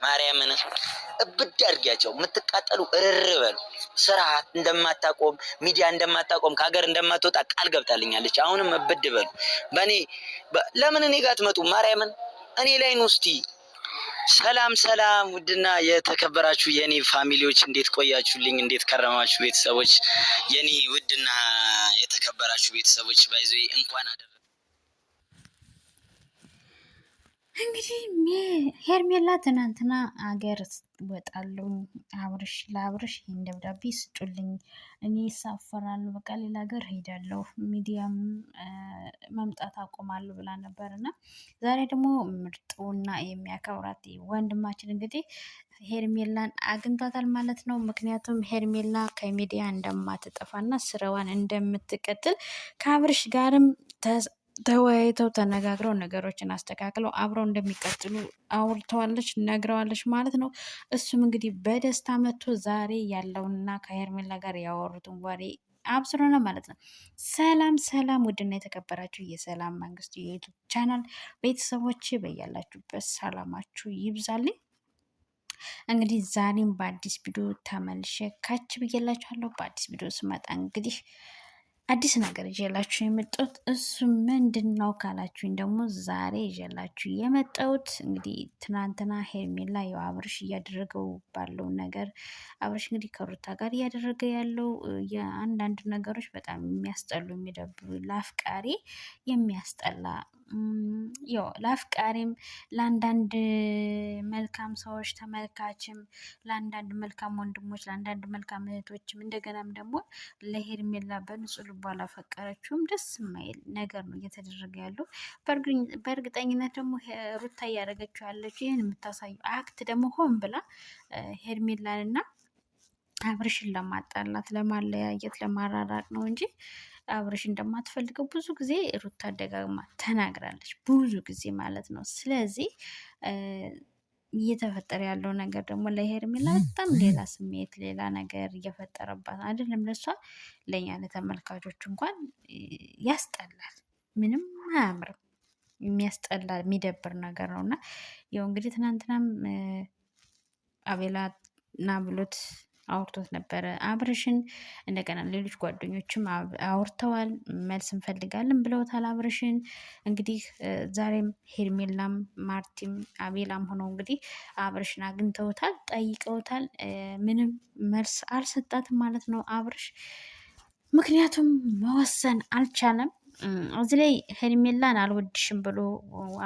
ማርያምን እብድ አድርጊያቸው የምትቃጠሉ እርር በሉ። ስራ እንደማታቆም ሚዲያ እንደማታቆም ከሀገር እንደማትወጣ ቃል ገብታልኛለች። አሁንም እብድ በሉ። በእኔ ለምን እኔ ጋር አትመጡ? ማርያምን እኔ ላይ ነው እስቲ። ሰላም ሰላም፣ ውድና የተከበራችሁ የኔ ፋሚሊዎች እንዴት ቆያችሁልኝ? እንዴት ከረማችሁ? ቤተሰቦች የኔ ውድና የተከበራችሁ ቤተሰቦች ባይዞ እንኳን አደረ እንግዲህ ሄርሜላ ትናንትና አገር ወጣለሁ ለአብርሽ ይህን ደብዳቤ ስጡልኝ፣ እኔ ይሳፈራለሁ፣ በቃ ሌላ ሀገር ሄዳለሁ፣ ሚዲያም መምጣት አቆማለሁ ብላ ነበር እና ዛሬ ደግሞ ምርጡና የሚያከብራት ወንድማችን እንግዲህ ሄርሜላን አግኝቷታል ማለት ነው። ምክንያቱም ሄርሜላ ከሚዲያ እንደማትጠፋና ስራዋን እንደምትቀጥል ከአብርሽ ጋርም ተወያይተው ተነጋግረው ነገሮችን አስተካክለው አብረው እንደሚቀጥሉ አውርተዋለች፣ ነግረዋለች ማለት ነው። እሱም እንግዲህ በደስታ መጥቶ ዛሬ ያለውንና ከሄርሜላ ጋር ያወሩትን ወሬ አብስሮና ማለት ነው። ሰላም ሰላም፣ ውድና የተከበራችሁ የሰላም መንግስት የዩቱብ ቻናል ቤተሰቦች በያላችሁበት ሰላማችሁ ይብዛልኝ። እንግዲህ ዛሬም በአዲስ ቪዲዮ ተመልሼ ካች ብዬላችኋለሁ። በአዲስ ቪዲዮ ስመጣ እንግዲህ አዲስ ነገር ይዤላችሁ የመጣሁት እሱ ምንድን ነው ካላችሁኝ ደግሞ ዛሬ ይዤላችሁ የመጣሁት እንግዲህ ትናንትና ሄርሜላ ያው አብርሽ እያደረገው ባለው ነገር አብርሽ እንግዲህ ከሩታ ጋር እያደረገ ያለው የአንዳንድ ነገሮች በጣም የሚያስጠሉ የሚደብሩ ለአፍቃሪ የሚያስጠላ ያው ለአፍቃሪም ለአንዳንድ መልካም ሰዎች ተመልካችም ለአንዳንድ መልካም ወንድሞች ለአንዳንድ መልካም እህቶችም እንደገናም ደግሞ ለሄርሜላ በንጹህ ልቧ ላፈቀረችውም ደስ የማይል ነገር ነው እየተደረገ ያለው። በእርግጠኝነት ደግሞ ሩታ እያደረገችው ያለችው ይህን የምታሳዩ አክት ደግሞ ሆን ብላ ሄርሜላንና አብርሽን ለማጣላት ለማለያየት ለማራራቅ ነው እንጂ አብርሽ እንደማትፈልገው ብዙ ጊዜ ሩታ ደጋግማ ተናግራለች፣ ብዙ ጊዜ ማለት ነው። ስለዚህ እየተፈጠረ ያለው ነገር ደግሞ ለሄርሜላ በጣም ሌላ ስሜት ሌላ ነገር እየፈጠረባት አይደለም፣ ለሷ ለእኛ ለተመልካቾች እንኳን ያስጠላል፣ ምንም አያምርም፣ የሚያስጠላ የሚደብር ነገር ነው። እና ያው እንግዲህ ትናንትናም አቤላ ና ብሎት አውርቶት ነበረ አብርሽን። እንደገና ሌሎች ጓደኞችም አውርተዋል፣ መልስ እንፈልጋለን ብለውታል አብርሽን። እንግዲህ ዛሬም ሄርሜላም ማርቲም አቤላም ሆነው እንግዲህ አብርሽን አግኝተውታል፣ ጠይቀውታል። ምንም መልስ አልሰጣትም ማለት ነው አብርሽ፣ ምክንያቱም መወሰን አልቻለም። እዚህ ላይ ሄርሜላን አልወድሽም ብሎ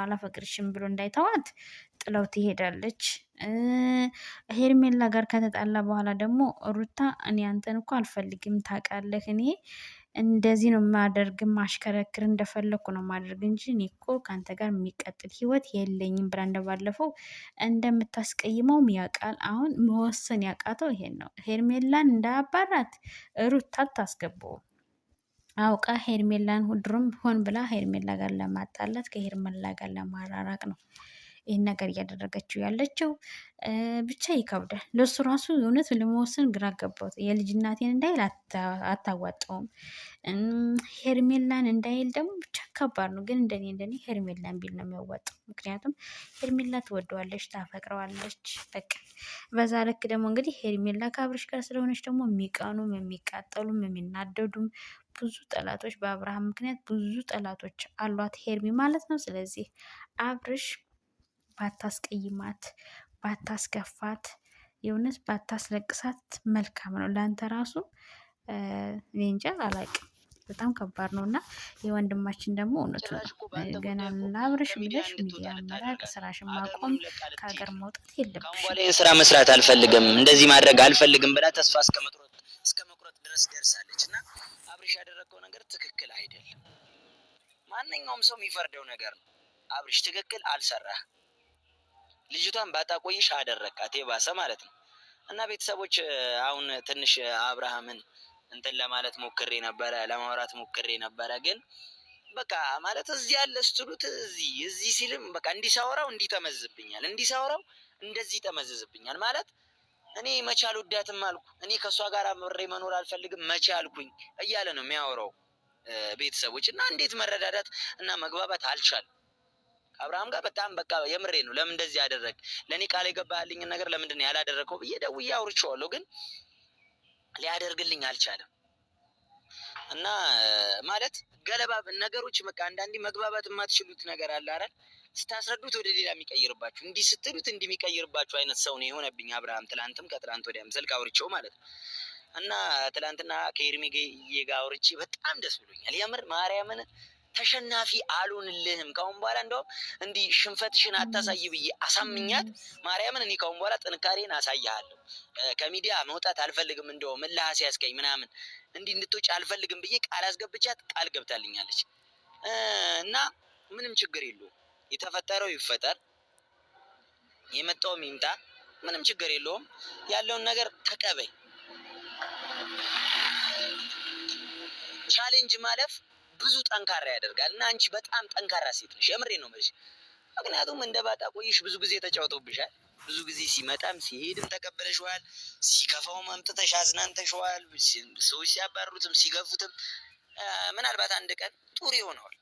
አላፈቅርሽም ብሎ እንዳይተዋት ጥለው ትሄዳለች። ሄርሜላ ጋር ከተጣላ በኋላ ደግሞ ሩታ እኔ አንተን እኮ አልፈልግም ታውቃለህ፣ እኔ እንደዚህ ነው ማደርግ ማሽከረክር እንደፈለግኩ ነው ማደርግ እንጂ እኔ እኮ ከአንተ ጋር የሚቀጥል ህይወት የለኝም ብላ እንደባለፈው እንደምታስቀይመውም ያውቃል። አሁን መወሰን ያቃተው ይሄን ነው። ሄርሜላን እንዳያባራት ሩታ አታስገባውም። አውቃ ሄርሜላን ድሮም ሆን ብላ ሄርሜላ ጋር ለማጣላት ከሄርሜላ ጋር ለማራራቅ ነው ይህን ነገር እያደረገችው ያለችው። ብቻ ይከብዳል ለሱ ራሱ እውነት ለመወሰን ግራ ገባት። የልጅ እናቴን እንዳይል አታዋጣውም፣ ሄርሜላን እንዳይል ደግሞ ብቻ ከባድ ነው። ግን እንደኔ ሄርሜላን ቢል ነው የሚያዋጣው። ምክንያቱም ሄርሜላ ትወደዋለች፣ ታፈቅረዋለች። በቃ በዛ ልክ ደግሞ እንግዲህ ሄርሜላ ከአብርሽ ጋር ስለሆነች ደግሞ የሚቀኑም የሚቃጠሉም የሚናደዱም ብዙ ጠላቶች በአብርሃም ምክንያት ብዙ ጠላቶች አሏት ሄርሚ ማለት ነው። ስለዚህ አብርሽ ባታስቀይማት ባታስከፋት የእውነት ባታስለቅሳት መልካም ነው ለአንተ ራሱ። እኔ እንጃ አላውቅም፣ በጣም ከባድ ነው። እና የወንድማችን ደግሞ እውነቱ ገና ለአብርሽ ብለሽ ሚዲያ መራቅ፣ ስራሽን ማቆም፣ ከሀገር መውጣት የለብሽም። ስራ መስራት አልፈልግም፣ እንደዚህ ማድረግ አልፈልግም ብላ ተስፋ እስከ መቁረጥ ድረስ ደርሳለች። እና አብርሽ ያደረገው ነገር ትክክል አይደለም። ማንኛውም ሰው የሚፈርደው ነገር ነው። አብርሽ ትክክል አልሰራህ፣ ልጅቷን ባጣቆይሽ አደረካት፣ የባሰ ማለት ነው። እና ቤተሰቦች አሁን ትንሽ አብርሃምን እንትን ለማለት ሞክሬ ነበረ፣ ለማውራት ሞክሬ ነበረ። ግን በቃ ማለት እዚህ ያለ ስትሉት እዚህ ሲልም በቃ እንዲሳወራው እንዲተመዝብኛል፣ እንዲሳወራው እንደዚህ ተመዝዝብኛል ማለት እኔ መቼ አልወዳትም አልኩ፣ እኔ ከእሷ ጋር አብሬ መኖር አልፈልግም መቼ አልኩኝ እያለ ነው የሚያወራው ቤተሰቦች። እና እንዴት መረዳዳት እና መግባባት አልቻልም። አብርሃም ጋር በጣም በቃ የምሬ ነው። ለምን እንደዚህ ያደረግ ለእኔ ቃል የገባህልኝ ነገር ለምንድን ነው ያላደረግከው ብዬ ደውዬ አውርቼዋለሁ፣ ግን ሊያደርግልኝ አልቻለም። እና ማለት ገለባ ነገሮች በቃ አንዳንዴ መግባባት የማትችሉት ነገር አለ አይደል? ስታስረዱት ወደ ሌላ የሚቀይርባችሁ፣ እንዲህ ስትሉት እንዲህ የሚቀይርባችሁ አይነት ሰው ነው የሆነብኝ አብርሃም። ትላንትም ከትላንት ወዲያም ስልክ አውርቼው ማለት ነው። እና ትላንትና ከኤርሚጌ ጋር አውርቼ በጣም ደስ ብሎኛል የምር ማርያምን። ተሸናፊ አልሆንልህም ካሁን በኋላ እንደውም እንዲህ ሽንፈትሽን አታሳይ ብዬ አሳምኛት ማርያምን። እኔ ካሁን በኋላ ጥንካሬን አሳይሃለሁ፣ ከሚዲያ መውጣት አልፈልግም፣ እንደውም እልህ አስያዝከኝ ምናምን እንዲህ እንድትወጪ አልፈልግም ብዬ ቃል አስገብቻት ቃል ገብታልኛለች። እና ምንም ችግር የለውም፣ የተፈጠረው ይፈጠር፣ የመጣውም ይምጣ፣ ምንም ችግር የለውም። ያለውን ነገር ተቀበይ። ቻሌንጅ ማለፍ ብዙ ጠንካራ ያደርጋል እና አንቺ በጣም ጠንካራ ሴት ነሽ። የምሬ ነው የምልሽ። ምክንያቱም እንደ ባጣ ቆይሽ ብዙ ጊዜ ተጫውቶብሻል። ብዙ ጊዜ ሲመጣም ሲሄድም ተቀበለሽዋል። ሲከፋውም አምጥተሽ አዝናንተሽዋል። ሰዎች ሲያባሩትም ሲገፉትም ምናልባት አንድ ቀን ጡር ይሆነዋል።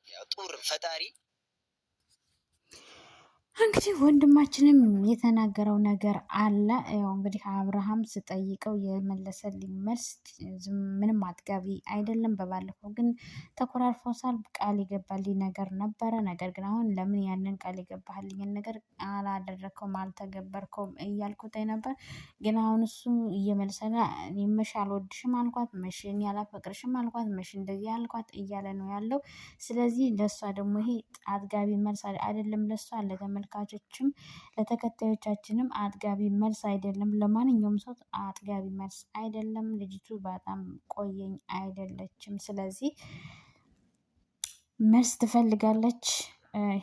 ያው ጡር ፈጣሪ እንግዲህ ወንድማችንም የተናገረው ነገር አለ። ያው እንግዲህ አብርሃም ስጠይቀው የመለሰልኝ መልስ ምንም አጥጋቢ አይደለም። በባለፈው ግን ተኮራርፎሳል። ቃል የገባልኝ ነገር ነበረ። ነገር ግን አሁን ለምን ያንን ቃል የገባህልኝን ነገር አላደረግከውም አልተገበርከውም እያልኩት ነበር። ግን አሁን እሱ እየመለሰለ መሽ አልወድሽም አልኳት፣ መሽ እኔ አላፈቅርሽም አልኳት፣ መሽ እንደዚህ አልኳት እያለ ነው ያለው። ስለዚህ ለእሷ ደግሞ ይሄ አጥጋቢ መልስ አይደለም። ለእሷ ለተመልካቾችም ለተከታዮቻችንም አጥጋቢ መልስ አይደለም። ለማንኛውም ሰው አጥጋቢ መልስ አይደለም። ልጅቱ በጣም ቆየኝ አይደለችም። ስለዚህ መልስ ትፈልጋለች።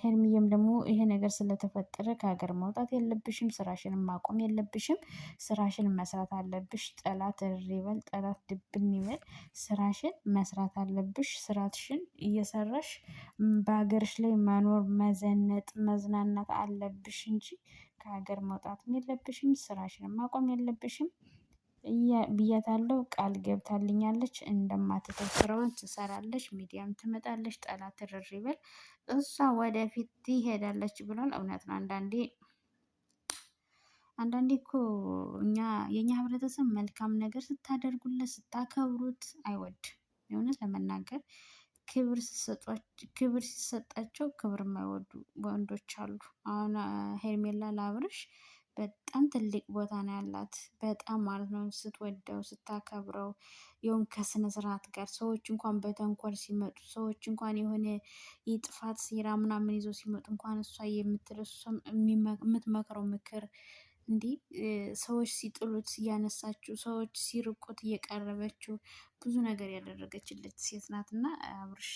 ሄርሚዬም ደግሞ ይሄ ነገር ስለተፈጠረ ከሀገር መውጣት የለብሽም፣ ስራሽን ማቆም የለብሽም፣ ስራሽን መስራት አለብሽ። ጠላት ሪበል ጠላት ድብን ይበል፣ ስራሽን መስራት አለብሽ። ስራትሽን እየሰራሽ በሀገርሽ ላይ መኖር፣ መዘነጥ፣ መዝናናት አለብሽ እንጂ ከሀገር መውጣትም የለብሽም፣ ስራሽን ማቆም የለብሽም ብያታለሁ። ቃል ገብታልኛለች እንደማትተው ስራዋን ትሰራለች፣ ሚዲያም ትመጣለች። ጠላት ርር ይበል፣ እሷ ወደፊት ትሄዳለች ብሏል። እውነት ነው። አንዳንዴ እኮ የእኛ ህብረተሰብ መልካም ነገር ስታደርጉለት ስታከብሩት አይወድም። የእውነት ለመናገር ክብር ሲሰጣቸው ክብር የማይወዱ ወንዶች አሉ። አሁን ሄርሜላ ለአብርሽ በጣም ትልቅ ቦታ ነው ያላት። በጣም ማለት ነው ስትወደው ስታከብረው፣ የሆን ከስነ ስርዓት ጋር ሰዎች እንኳን በተንኮል ሲመጡ፣ ሰዎች እንኳን የሆነ የጥፋት ሴራ ምናምን ይዘው ሲመጡ እንኳን እሷ የምትመክረው ምክር እንዲህ ሰዎች ሲጥሉት እያነሳችው፣ ሰዎች ሲርቁት እየቀረበችው ብዙ ነገር ያደረገችለት ሴት ናት። እና አብርሽ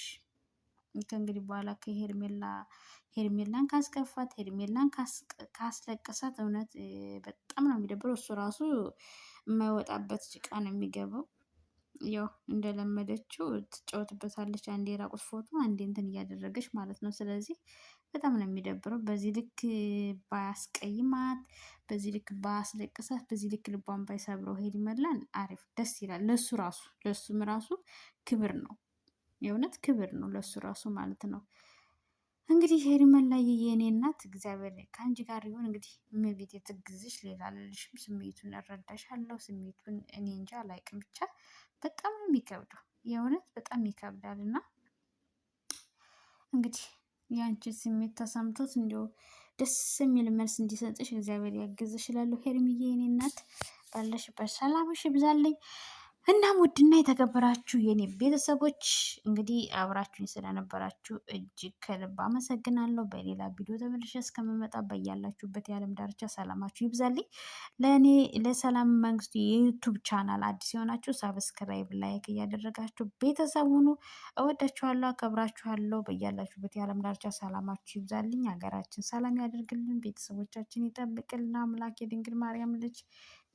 ከእንግዲህ በኋላ ሄርሜላን ካስከፋት፣ ሄርሜላን ካስለቀሳት እውነት በጣም ነው የሚደብረው። እሱ ራሱ የማይወጣበት ጭቃ ነው የሚገባው። ያው እንደለመደችው ትጫወትበታለች። አንዴ የራቁት ፎቶ አንዴ እንትን እያደረገች ማለት ነው። ስለዚህ በጣም ነው የሚደብረው። በዚህ ልክ ባያስቀይማት፣ በዚህ ልክ ባያስለቅሳት፣ በዚህ ልክ ልቧን ባይሰብረው ሄርሜላን አሪፍ ደስ ይላል። ለሱም ራሱ ክብር ነው። የእውነት ክብር ነው ለሱ ራሱ ማለት ነው። እንግዲህ ሄርሜላ የኔ እናት እግዚአብሔር ከአንቺ ጋር ይሁን። እንግዲህ እመቤቴ ትግዝሽ፣ ሌላ አልልሽም። ስሜቱን እረዳሻለሁ። ስሜቱን እኔ እንጃ አላውቅም። ብቻ በጣም ነው የሚከብደው። የእውነት በጣም ይከብዳል። እና እንግዲህ የአንቺን ስሜት ተሰምቶት እንዲሁ ደስ የሚል መልስ እንዲሰጥሽ እግዚአብሔር ያግዝሽ እላለሁ። ሄርሚዬ የኔ እናት ባለሽበት ሰላምሽ ይብዛልኝ። እናም ውድና የተከበራችሁ የኔ ቤተሰቦች እንግዲህ አብራችሁኝ ስለነበራችሁ እጅግ ከልብ አመሰግናለሁ። በሌላ ቪዲዮ ተመልሼ እስከምመጣ በያላችሁበት የዓለም ዳርቻ ሰላማችሁ ይብዛልኝ። ለእኔ ለሰላም መንግስቱ የዩቱብ ቻናል አዲስ የሆናችሁ ሳብስክራይብ፣ ላይክ እያደረጋችሁ ቤተሰብ ሁኑ። እወዳችኋለሁ፣ አከብራችኋለሁ። በያላችሁበት የዓለም ዳርቻ ሰላማችሁ ይብዛልኝ። ሀገራችን ሰላም ያደርግልን፣ ቤተሰቦቻችን ይጠብቅልን። አምላክ የድንግል ማርያም ልጅ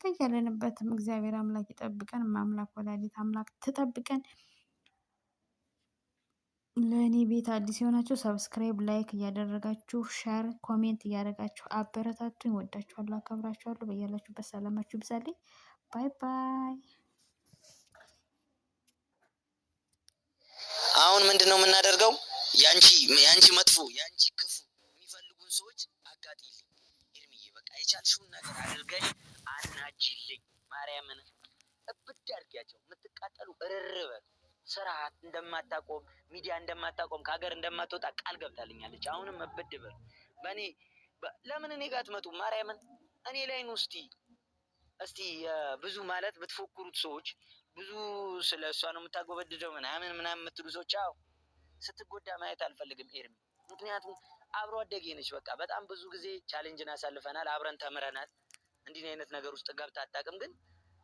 ከያለንበትም እግዚአብሔር አምላክ ይጠብቀን። አምላክ ወላዲት አምላክ ትጠብቀን። ለእኔ ቤት አዲስ የሆናችሁ ሰብስክራይብ፣ ላይክ እያደረጋችሁ ሸር፣ ኮሜንት እያደረጋችሁ አበረታቱኝ። ወዳችኋለሁ፣ አከብራችኋለሁ። በያላችሁበት ሰላማችሁ ይብዛልኝ። ባይ ባይ። አሁን ምንድን ነው የምናደርገው? ያንቺ መጥፎ ያንቺ ክፉ የሚፈልጉን ሰዎች አጋጥይልኝ ኤርሚዬ። በቃ የቻልሽውን ነገር አድርገሽ አናጅልኝ። ማርያምን እብድ አድርጊያቸው። የምትቃጠሉ እርር በሉ። ስራ እንደማታቆም ሚዲያ እንደማታቆም ከሀገር እንደማትወጣ ቃል ገብታልኛለች። አሁንም እብድ በሉ። በእኔ ለምን እኔ ጋር አትመጡ? ማርያምን እኔ ላይ ነው። እስቲ ብዙ ማለት ብትፎክሩት ሰዎች ብዙ ስለ እሷ ነው የምታጎበድደው ምናምን የምትሉ ሰዎች አዎ ስትጎዳ ማየት አልፈልግም ኤርሚ። ምክንያቱም አብሮ አደጌ ነች። በቃ በጣም ብዙ ጊዜ ቻሌንጅን አሳልፈናል፣ አብረን ተምረናል። እንዲህ አይነት ነገር ውስጥ ገብታ አታውቅም፣ ግን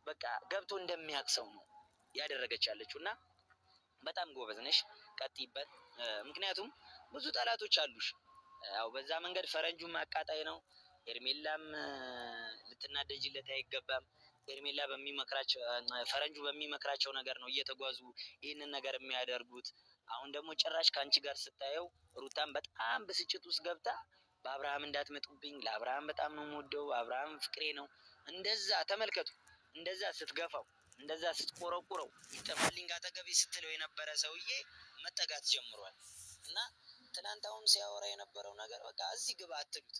በቃ ገብቶ እንደሚያውቅ ሰው ነው ያደረገች ያለችው እና በጣም ጎበዝ ነሽ፣ ቀጥይበት። ምክንያቱም ብዙ ጠላቶች አሉሽ። ያው በዛ መንገድ ፈረንጁም አቃጣይ ነው። ኤርሜላም ልትናደጅለት አይገባም። ኤርሜላ ፈረንጁ በሚመክራቸው ነገር ነው እየተጓዙ ይህንን ነገር የሚያደርጉት። አሁን ደግሞ ጭራሽ ከአንቺ ጋር ስታየው ሩታን በጣም ብስጭት ውስጥ ገብታ በአብርሃም እንዳትመጡብኝ፣ ለአብርሃም በጣም ነው የምወደው፣ አብርሃም ፍቅሬ ነው። እንደዛ ተመልከቱ፣ እንደዛ ስትገፋው፣ እንደዛ ስትቆረቁረው፣ ይጠፋልኝ ካጠገቤ ስትለው የነበረ ሰውዬ መጠጋት ጀምሯል። እና ትናንት አሁን ሲያወራ የነበረው ነገር በቃ እዚህ ግባ አትሉት፣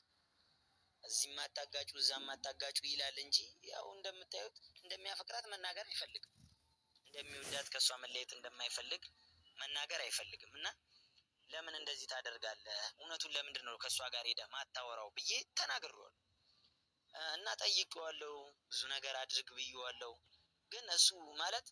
እዚህ ማታጋጩ እዛ ማታጋጩ ይላል እንጂ ያው እንደምታዩት እንደሚያፈቅራት መናገር አይፈልግም። እንደሚወዳት ከእሷ መለየት እንደማይፈልግ መናገር አይፈልግም። እና ለምን እንደዚህ ታደርጋለህ? እውነቱን ለምንድን ነው ከእሷ ጋር ሄደህ ማታወራው ብዬ ተናግሬዋለሁ እና ጠይቄዋለሁ። ብዙ ነገር አድርግ ብዬዋለሁ። ግን እሱ ማለት